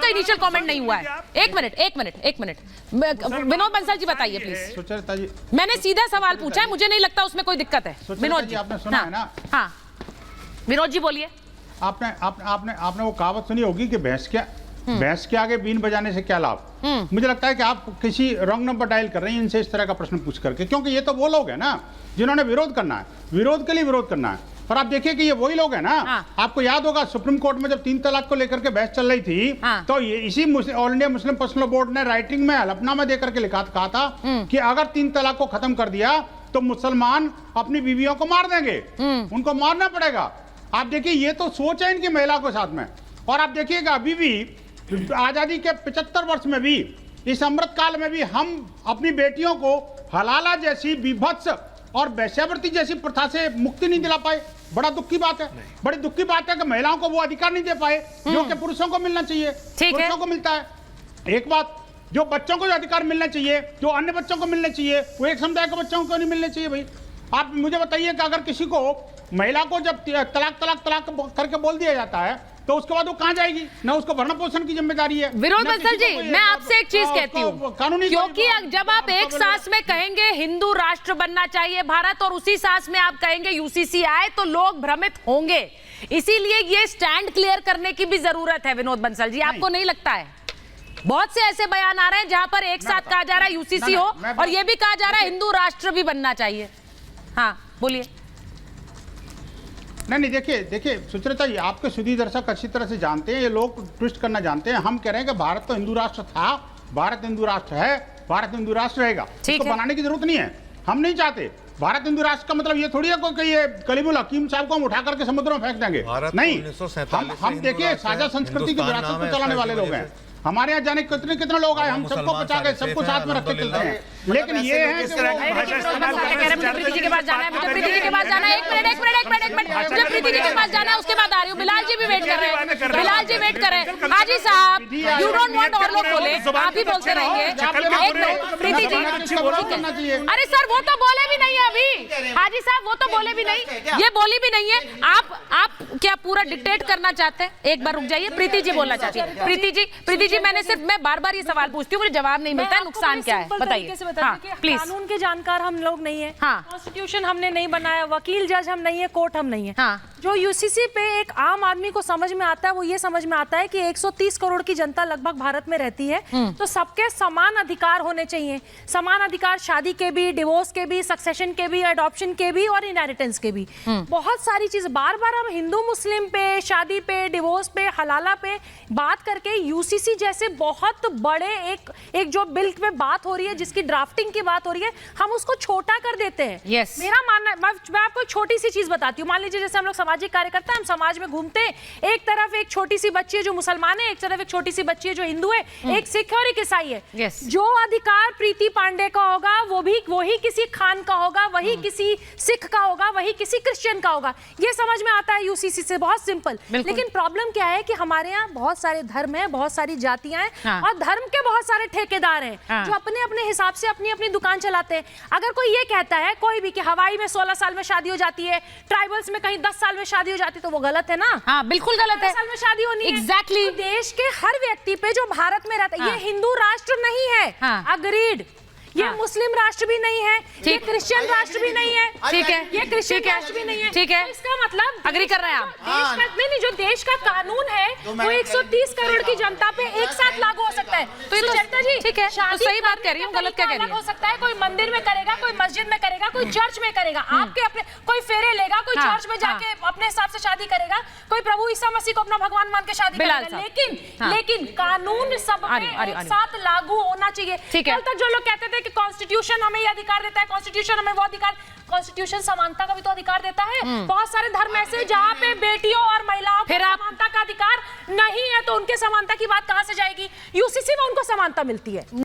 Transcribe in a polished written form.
कोई initial comment नहीं हुआ है। एक मिनट विनोद बंसल जी बताइए प्लीज। सुचरिता जी, मैंने सीधा सवाल पूछा है, मुझे नहीं लगता उसमें कोई दिक्कत है। विनोद जी आपने सुना है ना? हाँ विनोद जी बोलिए। आपने वो कहावत सुनी होगी कि भैंस के आगे बीन बजाने से क्या लाभ। मुझे लगता है कि आप किसी रॉन्ग नंबर डायल कर रहे हैं इनसे इस तरह का प्रश्न पूछ करके, क्योंकि ये तो वो लोग हैं ना जिन्होंने विरोध करना है, विरोध के लिए विरोध करना है। पर आप देखिए कि ये वही लोग हैं ना। हाँ। आपको याद होगा सुप्रीम कोर्ट में जब 3 तलाक को लेकर के बहस चल रही थी, हाँ। तो ये इसी all India Muslim personal board ने राइटिंग में हलफनामा में देकर के कहा था कि अगर 3 तलाक को खत्म कर दिया तो मुसलमान अपनी बीवियों को मार देंगे, उनको मारना पड़ेगा। आप देखिए ये तो सोच है इनकी महिला के साथ में। और आप देखिएगा अभी भी आजादी के 75 वर्ष में भी, इस अमृत काल में भी हम अपनी बेटियों को हलाला जैसी विभत्स और वैश्यावृत्ति जैसी प्रथा से मुक्ति नहीं दिला पाए। बड़ा दुख की बात है, बड़ी दुख की बात है कि महिलाओं को वो अधिकार नहीं दे पाए जो कि पुरुषों को मिलना चाहिए। पुरुषों को मिलता है। एक बात, जो बच्चों को जो अधिकार मिलना चाहिए, जो अन्य बच्चों को मिलने चाहिए, वो एक समुदाय के बच्चों को नहीं मिलने चाहिए। भाई आप मुझे बताइए कि अगर किसी को, महिला को जब तलाक करके बोल दिया जाता है तो उसके बाद वो कहां जाएगी? ना उसको भरण पोषण की जिम्मेदारी है। विनोद बंसल जी, मैं आपसे एक चीज कहती हूँ, क्योंकि जब आप एक सांस में कहेंगे हिंदू राष्ट्र बनना चाहिए भारत और उसी सांस में आप कहेंगे यूसीसी आए, तो लोग भ्रमित होंगे। इसीलिए ये स्टैंड क्लियर करने की भी जरूरत है। विनोद बंसल जी, आपको नहीं लगता है? बहुत से ऐसे बयान आ रहे हैं जहां पर एक साथ कहा जा रहा है यूसीसी हो और ये भी कहा जा रहा है हिंदू राष्ट्र भी बनना चाहिए। हाँ बोलिए। नहीं देखिए सुचरिता जी, आपके सुधी दर्शक अच्छी तरह से जानते हैं, ये लोग ट्विस्ट करना जानते हैं। हम कह रहे हैं कि भारत तो हिंदू राष्ट्र था, भारत हिंदू राष्ट्र है, भारत हिंदू राष्ट्र रहेगा, इसको बनाने की जरूरत नहीं है। हम नहीं चाहते भारत हिंदू राष्ट्र का मतलब ये थोड़ी है कि ये कलीमुल हकीम साहब को हम उठा करके समुद्र में फेंक देंगे। नहीं, हम देखिए साझा संस्कृति की विरासत को चलाने वाले लोग हैं। हमारे यहाँ जाने कितने लोग आए, हम सबको बचा के सबको साथ में रखते चलते हैं। लेकिन ये है कि प्रीति जी के पास जाना है, मुझे प्रीति जी के पास जाना है। एक मिनट मुझे प्रीति जी के पास जाना है, उसके बाद आ रही हूँ। बिलाल जी भी वेट कर रहे हैं, बिलाल जी वेट कर रहे हैं। हाजी साहब, यू डोंट वांट और लोग बोले, आप ही बोलते रहेंगे। एक मिनट प्रीति जी, अरे सर वो तो बोले भी नहीं है अभी। हाजी साहब वो तो बोले भी नहीं, ये बोली भी नहीं है। आप क्या पूरा डिक्टेट करना चाहते हैं? एक बार रुक जाइए, प्रीति जी बोलना चाहती है। प्रीति जी मैं बार-बार ये सवाल पूछती हूँ, मुझे जवाब नहीं मिलता है, नुकसान क्या है बताइए। हाँ, प्लीज। कानून के जानकार हम लोग नहीं है, हाँ। कॉन्स्टिट्यूशन हमने नहीं बनाया, वकील जज हम नहीं है, कोर्ट हम नहीं है। हाँ। जो यूसीसी पे एक आम आदमी को समझ में आता है वो ये समझ में आता है कि 130 करोड़ की जनता लगभग भारत में रहती है, तो सबके समान अधिकार होने चाहिए। समान अधिकार शादी के भी, डिवोर्स के भी, सक्सेशन के भी, अडॉप्शन के भी और इनहेरिटेंस के भी। बहुत सारी चीज बार-बार हम हिंदू मुस्लिम पे, शादी पे, डिवोर्स पे, हलाला पे बात करके यूसीसी जैसे बहुत बड़े एक जो बिल में बात हो रही है, जिसकी ड्राफ्टिंग की बात हो रही है, हम उसको छोटा कर देते हैं। yes. मेरा मानना, मैं आपको छोटी सी चीज बताती हूँ। मान लीजिए जैसे हम लोग सामाजिक कार्यकर्ता, हम समाज में घूमते हैं, एक तरफ एक छोटी सी बच्ची है जो मुसलमान है, एक तरफ एक छोटी सी बच्ची है जो हिंदू है, एक सिख और एक ईसाई है। yes. जो अधिकार प्रीति पांडे का होगा वही किसी खान का होगा, वही किसी सिख का होगा, वही किसी क्रिश्चियन का होगा। ये समझ में आता है यूसीसी से, बहुत सिंपल। लेकिन प्रॉब्लम क्या है कि हमारे यहाँ बहुत सारे धर्म है, बहुत सारी जातियां हैं, हाँ। और धर्म के बहुत सारे ठेकेदार हैं, हाँ। जो अपने अपने हिसाब से अपनी अपनी दुकान चलाते हैं। अगर कोई ये कहता है कोई भी कि हवाई में 16 साल में शादी हो जाती है, ट्राइबल्स में कहीं 10 साल में शादी हो जाती है, तो वो गलत है ना। हाँ बिल्कुल गलत है। 16 साल में शादी होनी है। एग्जैक्टली। तो देश के हर व्यक्ति पे जो भारत में रहता है, ये हिंदू राष्ट्र नहीं है। हाँ। अगरीड। ये मुस्लिम राष्ट्र भी नहीं है, ये क्रिश्चियन राष्ट्र भी नहीं है, ठीक है, ये क्रिश्चियन राष्ट्र भी नहीं है, ठीक है। तो इसका मतलब अग्री कर रहे हैं आप? नहीं, जो देश का कानून है वो 130 करोड़ की जनता पे एक साथ लागू हो सकता है। तो ये सुचरिता जी, ठीक है, तो सही बात कह रही हूँ, गलत क्या कह रही हूँ? हो सकता है कोई मंदिर में करेगा, कोई मस्जिद में करेगा, कोई चर्च में करेगा, आपके अपने कोई फेरे लेगा, कोई चर्च में जाके अपने हिसाब से शादी करेगा, कोई प्रभु ईसा मसीह को अपना भगवान मान के शादी करेगा। लेकिन कानून सब पे एक साथ लागू होना चाहिए। कल तक जो लोग कहते थे कि कॉन्स्टिट्यूशन हमें ये अधिकार देता है, कॉन्स्टिट्यूशन हमें वो अधिकार, कॉन्स्टिट्यूशन समानता का भी तो अधिकार देता है। बहुत सारे धर्म ऐसे जहाँ पे बेटियों और महिलाओं को समानता का अधिकार नहीं है, तो उनके समानता की बात कहां से जाएगी? यूसीसी में उनको समानता मिलती है।